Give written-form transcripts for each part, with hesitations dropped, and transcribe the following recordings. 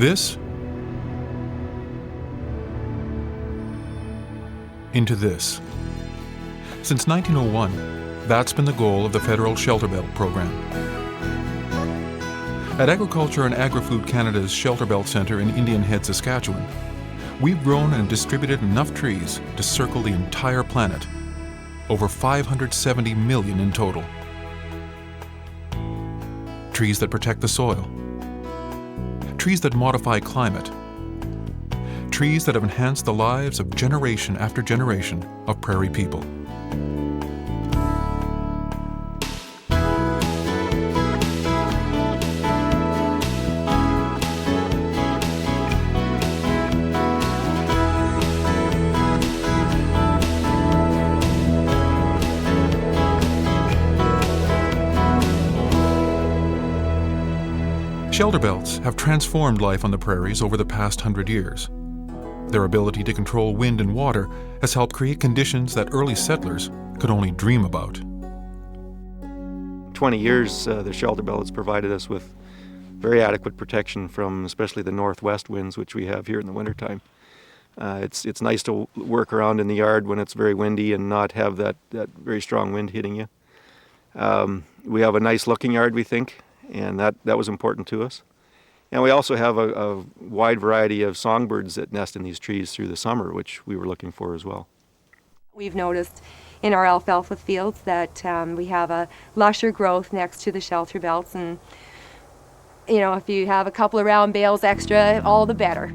This into this. Since 1901, that's been the goal of the federal Shelterbelt program. At Agriculture and Agri-Food Canada's Shelterbelt Centre in Indian Head, Saskatchewan, we've grown and distributed enough trees to circle the entire planet, over 570 million in total. Trees that protect the soil, trees that modify climate, trees that have enhanced the lives of generation after generation of prairie people. Shelterbelts have transformed life on the prairies over the past 100 years. Their ability to control wind and water has helped create conditions that early settlers could only dream about. 20 years, the Shelterbelt has provided us with very adequate protection from especially the northwest winds, which we have here in the wintertime. It's nice to work around in the yard when it's very windy and not have that very strong wind hitting you. We have a nice looking yard, we think, and that was important to us. And we also have a wide variety of songbirds that nest in these trees through the summer, which we were looking for as well. We've noticed in our alfalfa fields that we have a lusher growth next to the shelter belts, and you know, if you have a couple of round bales extra, all the better.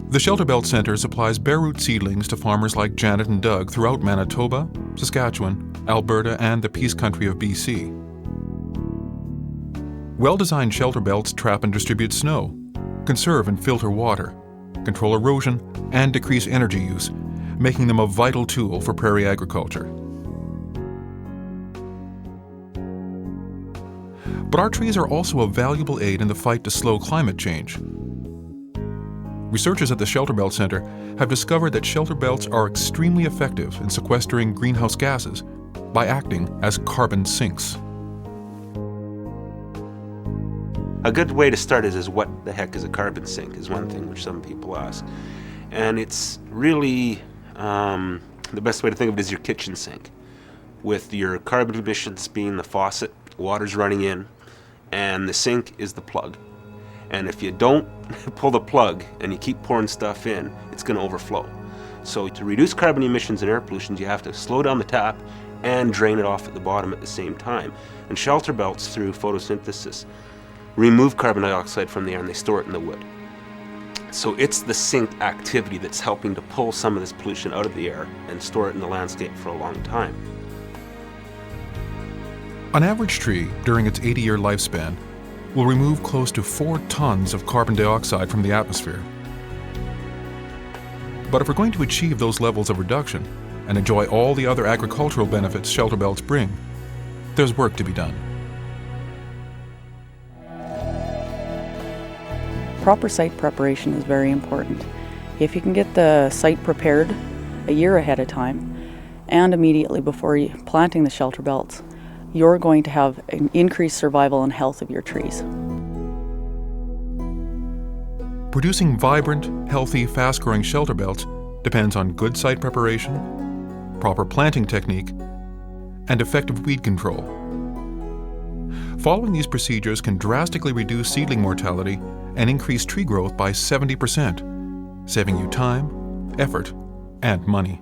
The Shelterbelt Centre supplies bare root seedlings to farmers like Janet and Doug throughout Manitoba, Saskatchewan, Alberta, and the Peace Country of BC. Well-designed shelter belts trap and distribute snow, conserve and filter water, control erosion, and decrease energy use, making them a vital tool for prairie agriculture. But our trees are also a valuable aid in the fight to slow climate change. Researchers at the Shelterbelt Centre have discovered that shelter belts are extremely effective in sequestering greenhouse gases by acting as carbon sinks. A good way to start is what the heck is a carbon sink, is one thing which some people ask. And it's really, the best way to think of it is your kitchen sink, with your carbon emissions being the faucet, water's running in, and the sink is the plug. And if you don't pull the plug and you keep pouring stuff in, it's going to overflow. So to reduce carbon emissions and air pollution, you have to slow down the tap and drain it off at the bottom at the same time. And shelter belts, through photosynthesis, remove carbon dioxide from the air and they store it in the wood. So it's the sink activity that's helping to pull some of this pollution out of the air and store it in the landscape for a long time. An average tree, during its 80-year lifespan, will remove close to 4 tons of carbon dioxide from the atmosphere. But if we're going to achieve those levels of reduction and enjoy all the other agricultural benefits shelter belts bring, there's work to be done. Proper site preparation is very important. If you can get the site prepared a year ahead of time and immediately before planting the shelter belts, you're going to have an increased survival and health of your trees. Producing vibrant, healthy, fast-growing shelter belts depends on good site preparation, proper planting technique, and effective weed control. Following these procedures can drastically reduce seedling mortality and increase tree growth by 70%, saving you time, effort, and money.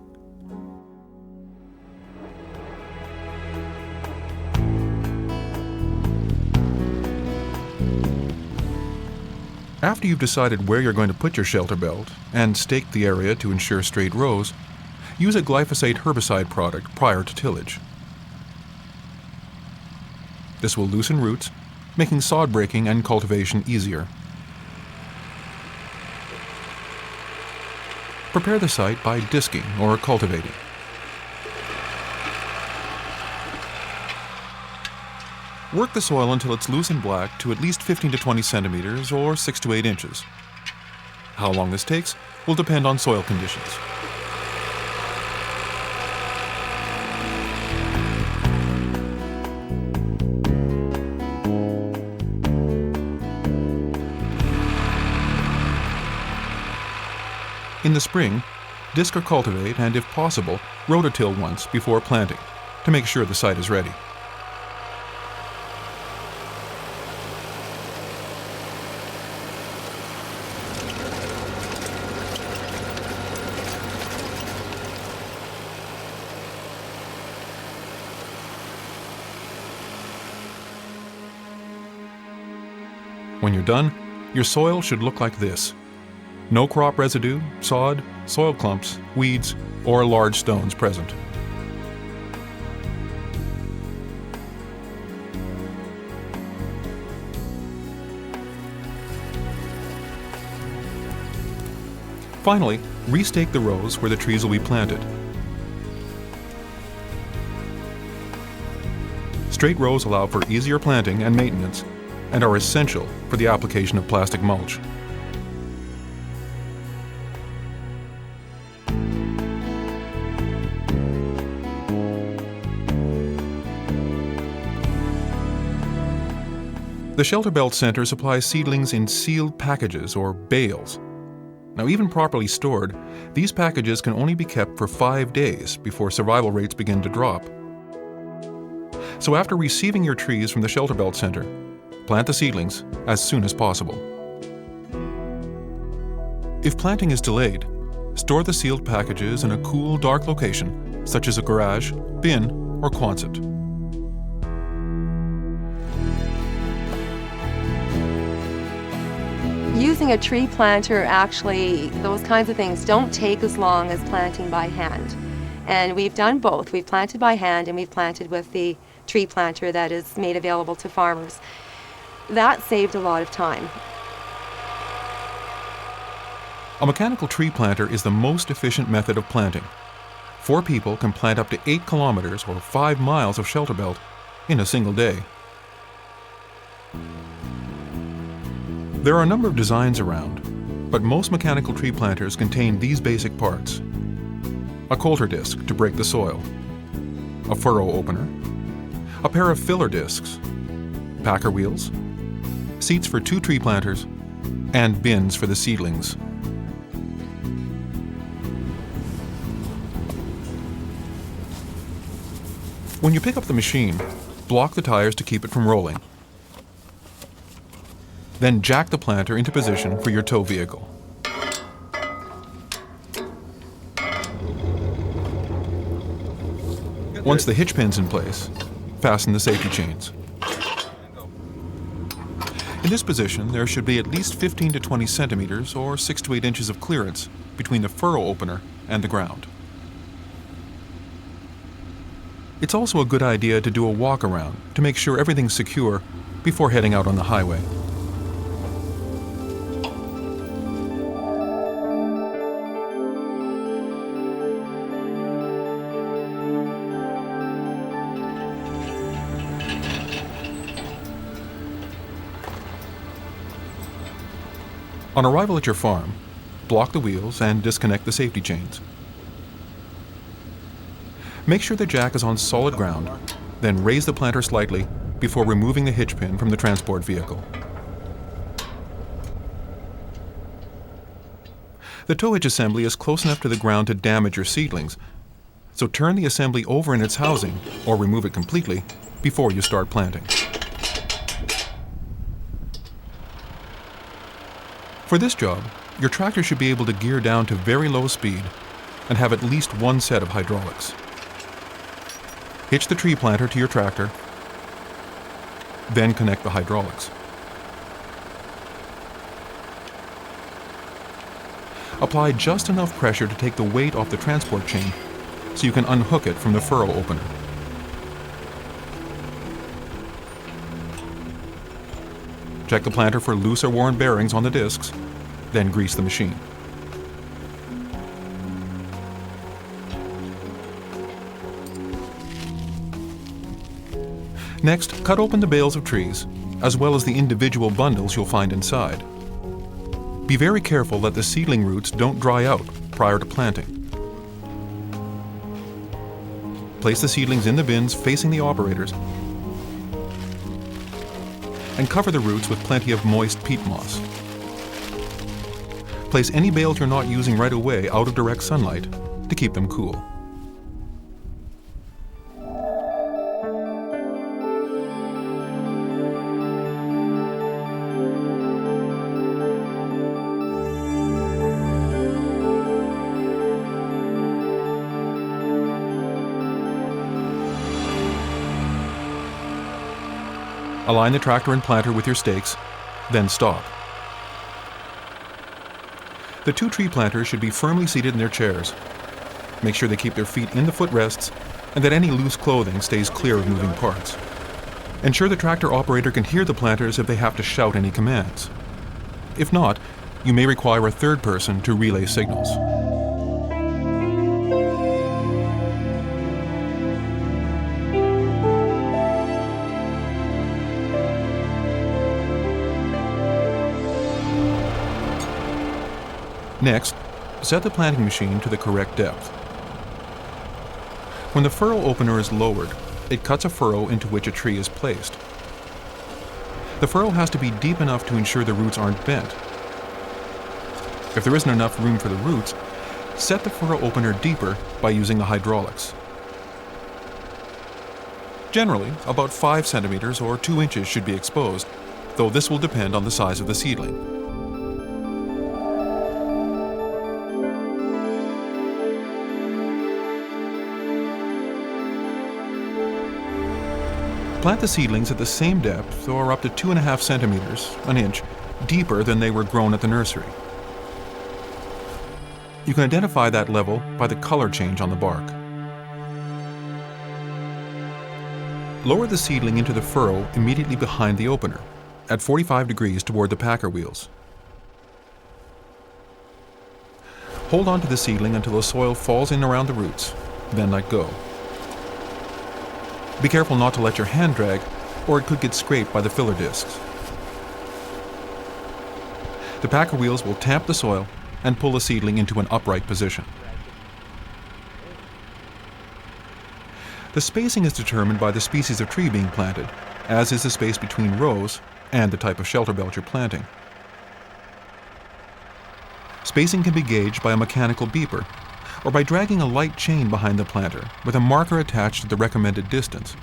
After you've decided where you're going to put your shelter belt and staked the area to ensure straight rows, use a glyphosate herbicide product prior to tillage. This will loosen roots, making sod breaking and cultivation easier. Prepare the site by disking or cultivating. Work the soil until it's loose and black to at least 15 to 20 centimeters or 6 to 8 inches. How long this takes will depend on soil conditions. In the spring, disc or cultivate and, if possible, rototill once before planting to make sure the site is ready. When you're done, your soil should look like this. No crop residue, sod, soil clumps, weeds, or large stones present. Finally, restake the rows where the trees will be planted. Straight rows allow for easier planting and maintenance and are essential for the application of plastic mulch. The Shelter Belt Center supplies seedlings in sealed packages or bales. Now, even properly stored, these packages can only be kept for 5 days before survival rates begin to drop. So after receiving your trees from the Shelter Belt Center, plant the seedlings as soon as possible. If planting is delayed, store the sealed packages in a cool, dark location, such as a garage, bin, or Quonset. Using a tree planter, actually, those kinds of things don't take as long as planting by hand. And we've done both. We've planted by hand and we've planted with the tree planter that is made available to farmers. That saved a lot of time. A mechanical tree planter is the most efficient method of planting. 4 people can plant up to 8 kilometers or 5 miles of shelter belt in a single day. There are a number of designs around, but most mechanical tree planters contain these basic parts: a coulter disc to break the soil, a furrow opener, a pair of filler discs, packer wheels, seats for 2 tree planters, and bins for the seedlings. When you pick up the machine, block the tires to keep it from rolling. Then jack the planter into position for your tow vehicle. Once the hitch pin's in place, fasten the safety chains. In this position, there should be at least 15 to 20 centimeters or 6 to 8 inches of clearance between the furrow opener and the ground. It's also a good idea to do a walk around to make sure everything's secure before heading out on the highway. On arrival at your farm, block the wheels and disconnect the safety chains. Make sure the jack is on solid ground, then raise the planter slightly before removing the hitch pin from the transport vehicle. The tow hitch assembly is close enough to the ground to damage your seedlings, so turn the assembly over in its housing or remove it completely before you start planting. For this job, your tractor should be able to gear down to very low speed and have at least one set of hydraulics. Hitch the tree planter to your tractor, then connect the hydraulics. Apply just enough pressure to take the weight off the transport chain so you can unhook it from the furrow opener. Check the planter for loose or worn bearings on the discs, then grease the machine. Next, cut open the bales of trees, as well as the individual bundles you'll find inside. Be very careful that the seedling roots don't dry out prior to planting. Place the seedlings in the bins facing the operators and cover the roots with plenty of moist peat moss. Place any bales you're not using right away out of direct sunlight to keep them cool. Align the tractor and planter with your stakes, then stop. The two tree planters should be firmly seated in their chairs. Make sure they keep their feet in the footrests and that any loose clothing stays clear of moving parts. Ensure the tractor operator can hear the planters if they have to shout any commands. If not, you may require a third person to relay signals. Next, set the planting machine to the correct depth. When the furrow opener is lowered, it cuts a furrow into which a tree is placed. The furrow has to be deep enough to ensure the roots aren't bent. If there isn't enough room for the roots, set the furrow opener deeper by using the hydraulics. Generally, about 5 centimeters or 2 inches should be exposed, though this will depend on the size of the seedling. Plant the seedlings at the same depth, or up to 2.5 centimeters, an inch, deeper than they were grown at the nursery. You can identify that level by the color change on the bark. Lower the seedling into the furrow immediately behind the opener, at 45 degrees toward the packer wheels. Hold on to the seedling until the soil falls in around the roots, then let go. Be careful not to let your hand drag, or it could get scraped by the filler discs. The packer wheels will tamp the soil and pull the seedling into an upright position. The spacing is determined by the species of tree being planted, as is the space between rows and the type of shelter belt you're planting. Spacing can be gauged by a mechanical beeper, or by dragging a light chain behind the planter with a marker attached to the recommended distance.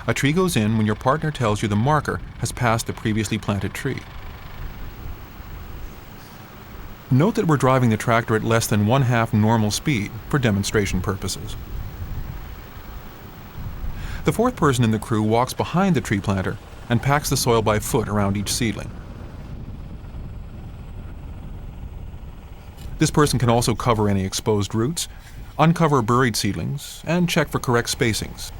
A tree goes in when your partner tells you the marker has passed the previously planted tree. Note that we're driving the tractor at less than 1/2 normal speed for demonstration purposes. The fourth person in the crew walks behind the tree planter and packs the soil by foot around each seedling. This person can also cover any exposed roots, uncover buried seedlings, and check for correct spacings.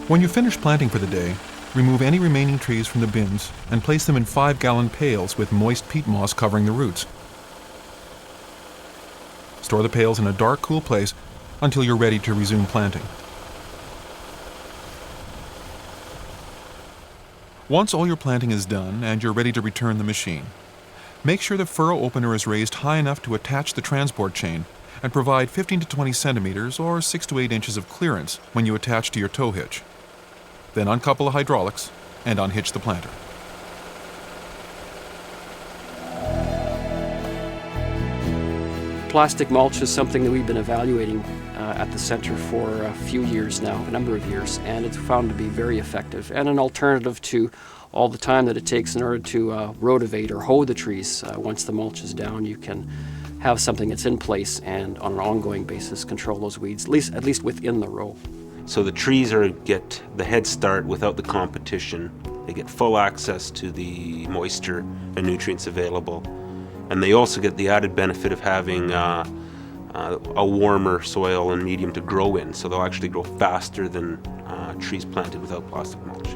When you finish planting for the day, remove any remaining trees from the bins and place them in 5-gallon pails with moist peat moss covering the roots. Store the pails in a dark, cool place until you're ready to resume planting. Once all your planting is done and you're ready to return the machine, make sure the furrow opener is raised high enough to attach the transport chain and provide 15 to 20 centimeters or 6 to 8 inches of clearance when you attach to your tow hitch. Then uncouple the hydraulics and unhitch the planter. Plastic mulch is something that we've been evaluating at the center for a few years now, a number of years, and it's found to be very effective and an alternative to all the time that it takes in order to rotivate or hoe the trees. Once the mulch is down, you can have something that's in place and on an ongoing basis control those weeds, at least within the row. So the trees get the head start without the competition. They get full access to the moisture and nutrients available. And they also get the added benefit of having a warmer soil and medium to grow in, so they'll actually grow faster than trees planted without plastic mulch.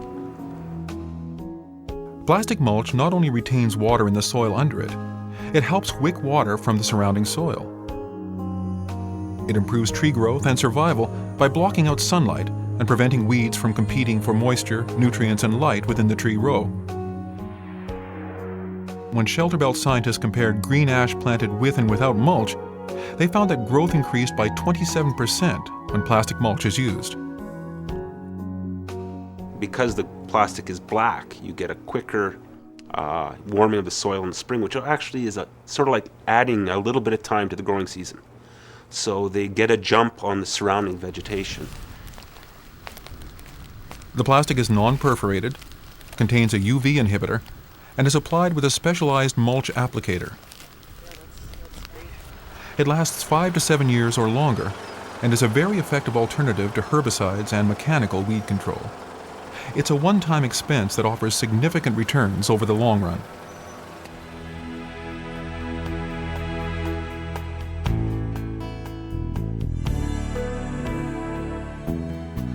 Plastic mulch not only retains water in the soil under it, it helps wick water from the surrounding soil. It improves tree growth and survival by blocking out sunlight and preventing weeds from competing for moisture, nutrients, and light within the tree row. When shelter belt scientists compared green ash planted with and without mulch, They found that growth increased by 27% when plastic mulch is used. Because the plastic is black, you get a quicker warming of the soil in the spring, which actually is sort of like adding a little bit of time to the growing season. So they get a jump on the surrounding vegetation. The plastic is non-perforated, contains a UV inhibitor, and is applied with a specialized mulch applicator. It lasts 5 to 7 years or longer and is a very effective alternative to herbicides and mechanical weed control. It's a one-time expense that offers significant returns over the long run.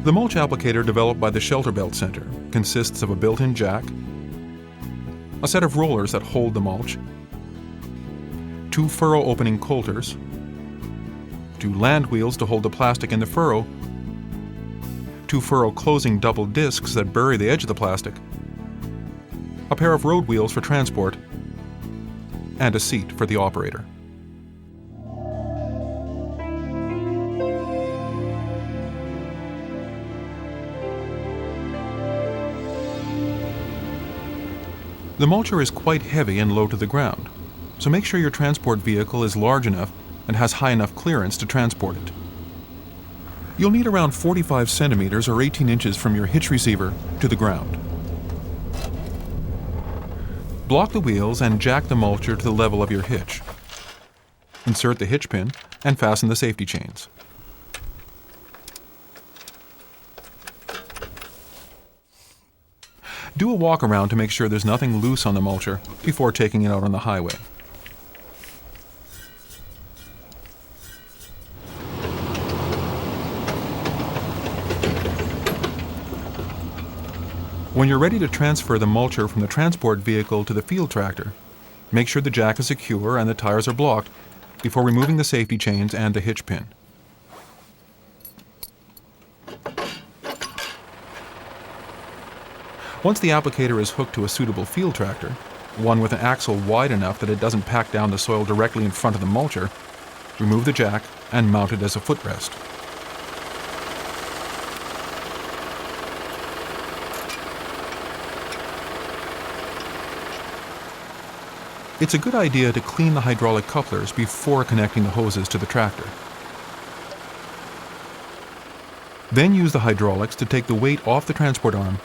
The mulch applicator developed by the Shelterbelt Center consists of a built-in jack, a set of rollers that hold the mulch, 2 furrow-opening coulters, 2 land wheels to hold the plastic in the furrow, 2 furrow-closing double discs that bury the edge of the plastic, a pair of road wheels for transport, and a seat for the operator. The mulcher is quite heavy and low to the ground, so make sure your transport vehicle is large enough and has high enough clearance to transport it. You'll need around 45 centimeters or 18 inches from your hitch receiver to the ground. Block the wheels and jack the mulcher to the level of your hitch. Insert the hitch pin and fasten the safety chains. Do a walk around to make sure there's nothing loose on the mulcher before taking it out on the highway. When you're ready to transfer the mulcher from the transport vehicle to the field tractor, make sure the jack is secure and the tires are blocked before removing the safety chains and the hitch pin. Once the applicator is hooked to a suitable field tractor, one with an axle wide enough that it doesn't pack down the soil directly in front of the mulcher, remove the jack and mount it as a footrest. It's a good idea to clean the hydraulic couplers before connecting the hoses to the tractor. Then use the hydraulics to take the weight off the transport arm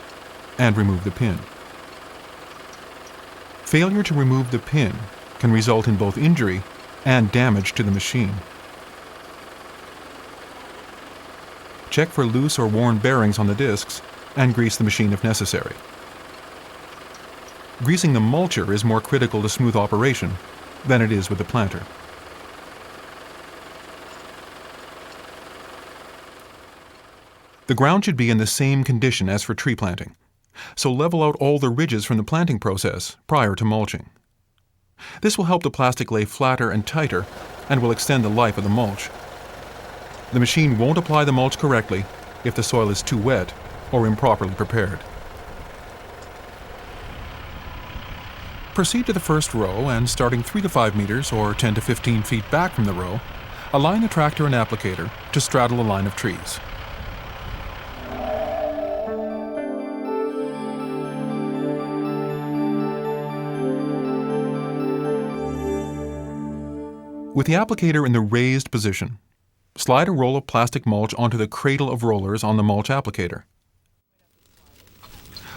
and remove the pin. Failure to remove the pin can result in both injury and damage to the machine. Check for loose or worn bearings on the discs and grease the machine if necessary. Greasing the mulcher is more critical to smooth operation than it is with the planter. The ground should be in the same condition as for tree planting, so level out all the ridges from the planting process prior to mulching. This will help the plastic lay flatter and tighter and will extend the life of the mulch. The machine won't apply the mulch correctly if the soil is too wet or improperly prepared. Proceed to the first row and, starting 3 to 5 meters or 10 to 15 feet back from the row, align the tractor and applicator to straddle a line of trees. With the applicator in the raised position, slide a roll of plastic mulch onto the cradle of rollers on the mulch applicator.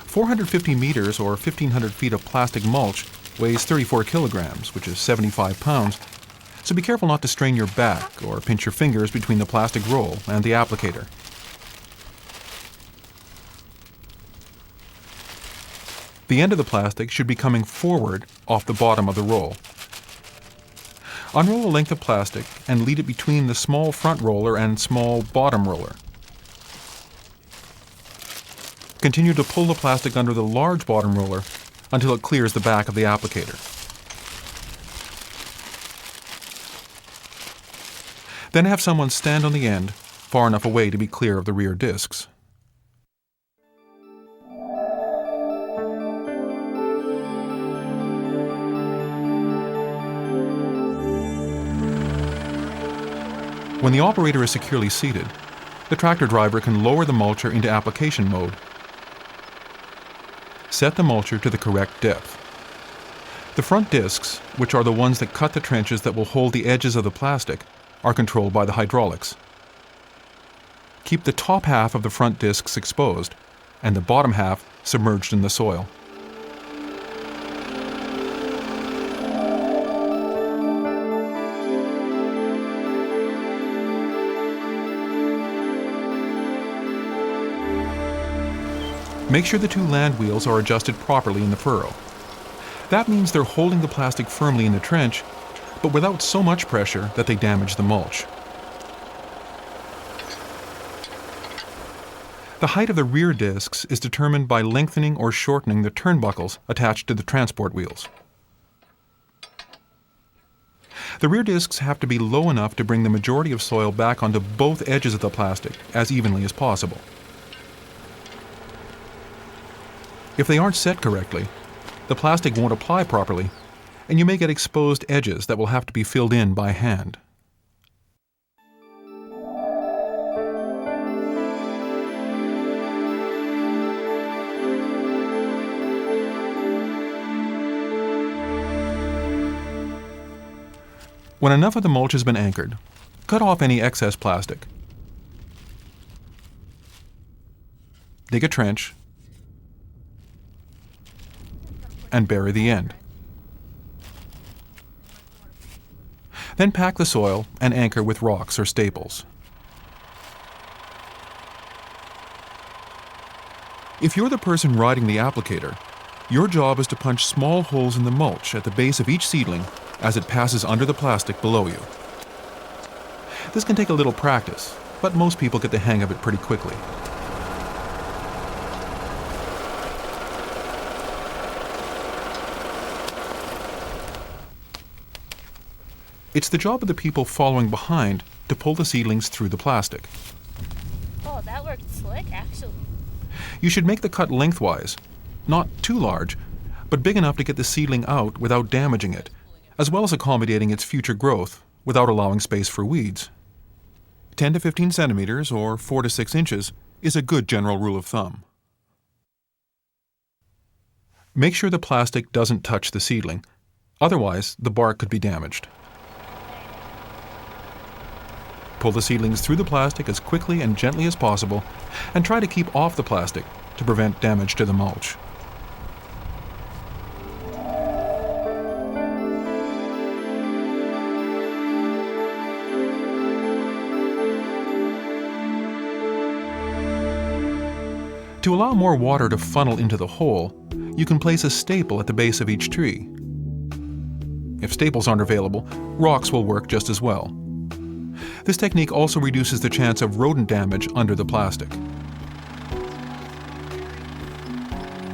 450 meters or 1,500 feet of plastic mulch weighs 34 kilograms, which is 75 pounds, so be careful not to strain your back or pinch your fingers between the plastic roll and the applicator. The end of the plastic should be coming forward off the bottom of the roll. Unroll a length of plastic and lead it between the small front roller and small bottom roller. Continue to pull the plastic under the large bottom roller until it clears the back of the applicator. Then have someone stand on the end, far enough away to be clear of the rear discs. When the operator is securely seated, the tractor driver can lower the mulcher into application mode. Set the mulcher to the correct depth. The front discs, which are the ones that cut the trenches that will hold the edges of the plastic, are controlled by the hydraulics. Keep the top half of the front discs exposed and the bottom half submerged in the soil. Make sure the two land wheels are adjusted properly in the furrow. That means they're holding the plastic firmly in the trench, but without so much pressure that they damage the mulch. The height of the rear discs is determined by lengthening or shortening the turnbuckles attached to the transport wheels. The rear discs have to be low enough to bring the majority of soil back onto both edges of the plastic as evenly as possible. If they aren't set correctly, the plastic won't apply properly, and you may get exposed edges that will have to be filled in by hand. When enough of the mulch has been anchored, cut off any excess plastic. Dig a trench and bury the end. Then pack the soil and anchor with rocks or staples. If you're the person riding the applicator, your job is to punch small holes in the mulch at the base of each seedling as it passes under the plastic below you. This can take a little practice, but most people get the hang of it pretty quickly. It's the job of the people following behind to pull the seedlings through the plastic. Oh, that worked slick, actually. You should make the cut lengthwise, not too large, but big enough to get the seedling out without damaging it, as well as accommodating its future growth without allowing space for weeds. 10 to 15 centimeters, or 4 to 6 inches, is a good general rule of thumb. Make sure the plastic doesn't touch the seedling, otherwise the bark could be damaged. Pull the seedlings through the plastic as quickly and gently as possible, and try to keep off the plastic to prevent damage to the mulch. To allow more water to funnel into the hole, you can place a staple at the base of each tree. If staples aren't available, rocks will work just as well. This technique also reduces the chance of rodent damage under the plastic.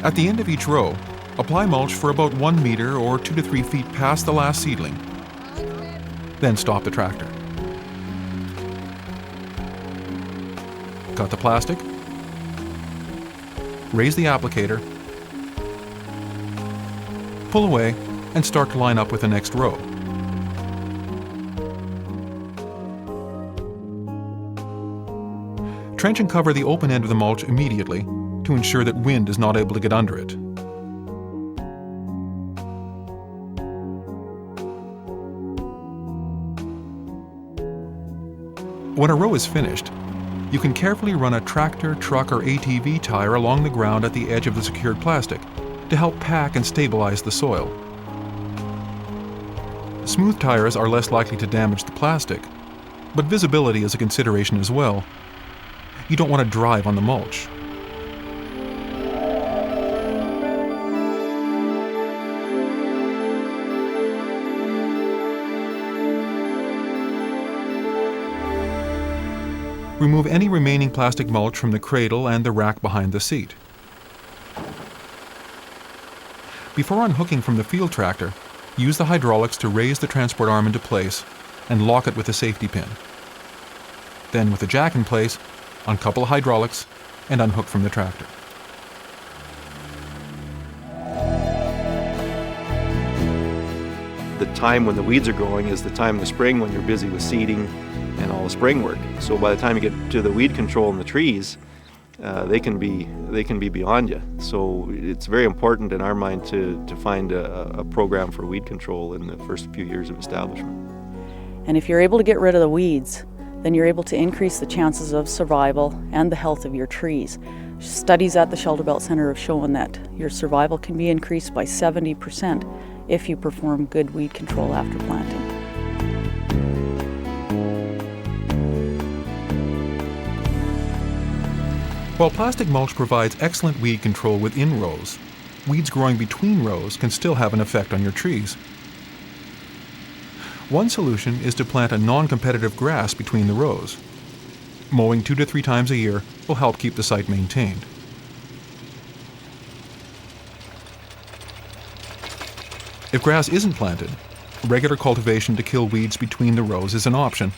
At the end of each row, apply mulch for about 1 meter or 2 to 3 feet past the last seedling. Then stop the tractor. Cut the plastic. Raise the applicator. Pull away and start to line up with the next row. Trench and cover the open end of the mulch immediately to ensure that wind is not able to get under it. When a row is finished, you can carefully run a tractor, truck, or ATV tire along the ground at the edge of the secured plastic to help pack and stabilize the soil. Smooth tires are less likely to damage the plastic, but visibility is a consideration as well. You don't want to drive on the mulch. Remove any remaining plastic mulch from the cradle and the rack behind the seat. Before unhooking from the field tractor, use the hydraulics to raise the transport arm into place and lock it with a safety pin. Then, with the jack in place, uncouple the hydraulics and unhook from the tractor. The time when the weeds are growing is the time in the spring when you're busy with seeding and all the spraying work. So by the time you get to the weed control in the trees, they can be beyond you. So it's very important in our mind to find a program for weed control in the first few years of establishment. And if you're able to get rid of the weeds, then you're able to increase the chances of survival and the health of your trees. Studies at the Shelterbelt Center have shown that your survival can be increased by 70% if you perform good weed control after planting. While plastic mulch provides excellent weed control within rows, weeds growing between rows can still have an effect on your trees. One solution is to plant a non-competitive grass between the rows. Mowing 2 to 3 times a year will help keep the site maintained. If grass isn't planted, regular cultivation to kill weeds between the rows is an option.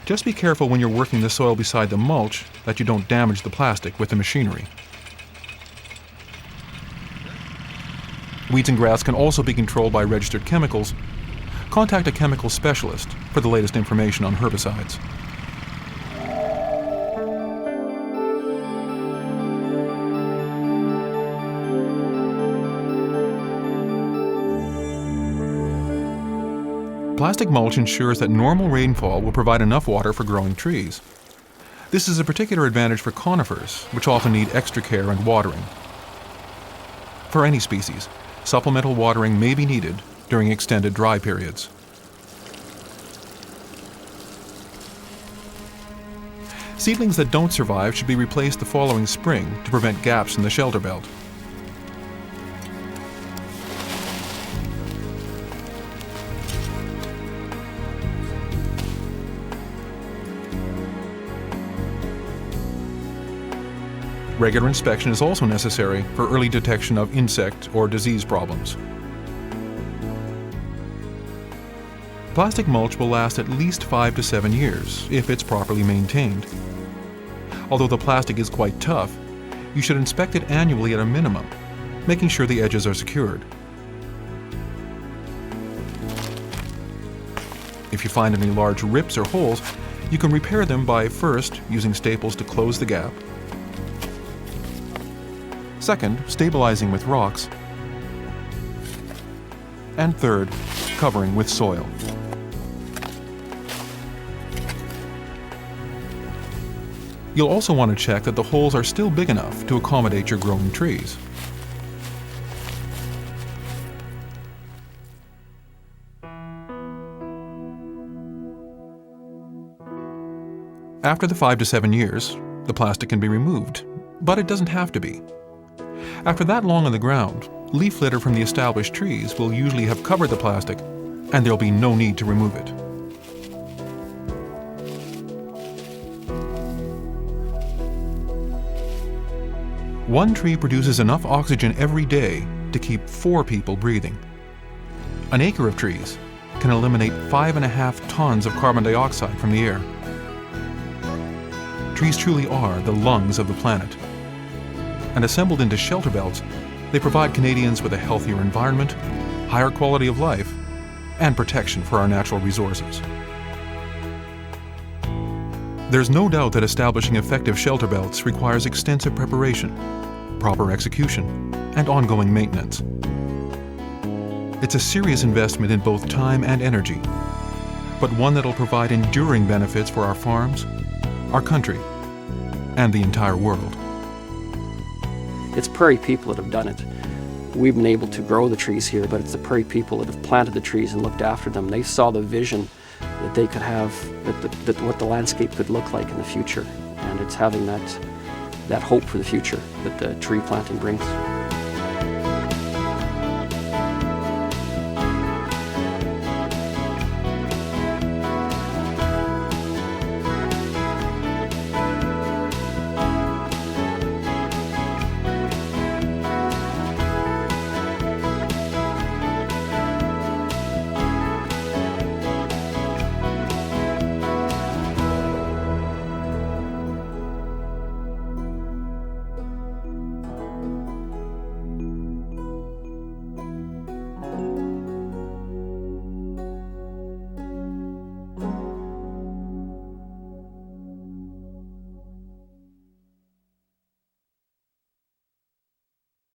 Just be careful when you're working the soil beside the mulch that you don't damage the plastic with the machinery. Weeds and grass can also be controlled by registered chemicals. Contact a chemical specialist for the latest information on herbicides. Plastic mulch ensures that normal rainfall will provide enough water for growing trees. This is a particular advantage for conifers, which often need extra care and watering. For any species, supplemental watering may be needed during extended dry periods. Seedlings that don't survive should be replaced the following spring to prevent gaps in the shelter belt. Regular inspection is also necessary for early detection of insect or disease problems. Plastic mulch will last at least 5 to 7 years if it's properly maintained. Although the plastic is quite tough, you should inspect it annually at a minimum, making sure the edges are secured. If you find any large rips or holes, you can repair them by first using staples to close the gap, second, stabilizing with rocks, and third, covering with soil. You'll also want to check that the holes are still big enough to accommodate your growing trees. After the 5 to 7 years, the plastic can be removed, but it doesn't have to be. After that long on the ground, leaf litter from the established trees will usually have covered the plastic, and there'll be no need to remove it. One tree produces enough oxygen every day to keep 4 people breathing. An acre of trees can eliminate 5.5 tons of carbon dioxide from the air. Trees truly are the lungs of the planet. And assembled into shelter belts, they provide Canadians with a healthier environment, higher quality of life, and protection for our natural resources. There's no doubt that establishing effective shelter belts requires extensive preparation, proper execution, and ongoing maintenance. It's a serious investment in both time and energy, but one that'll provide enduring benefits for our farms, our country, and the entire world. It's prairie people that have done it. We've been able to grow the trees here, but it's the prairie people that have planted the trees and looked after them. They saw the vision that they could have, that what the landscape could look like in the future. And it's having that hope for the future that the tree planting brings.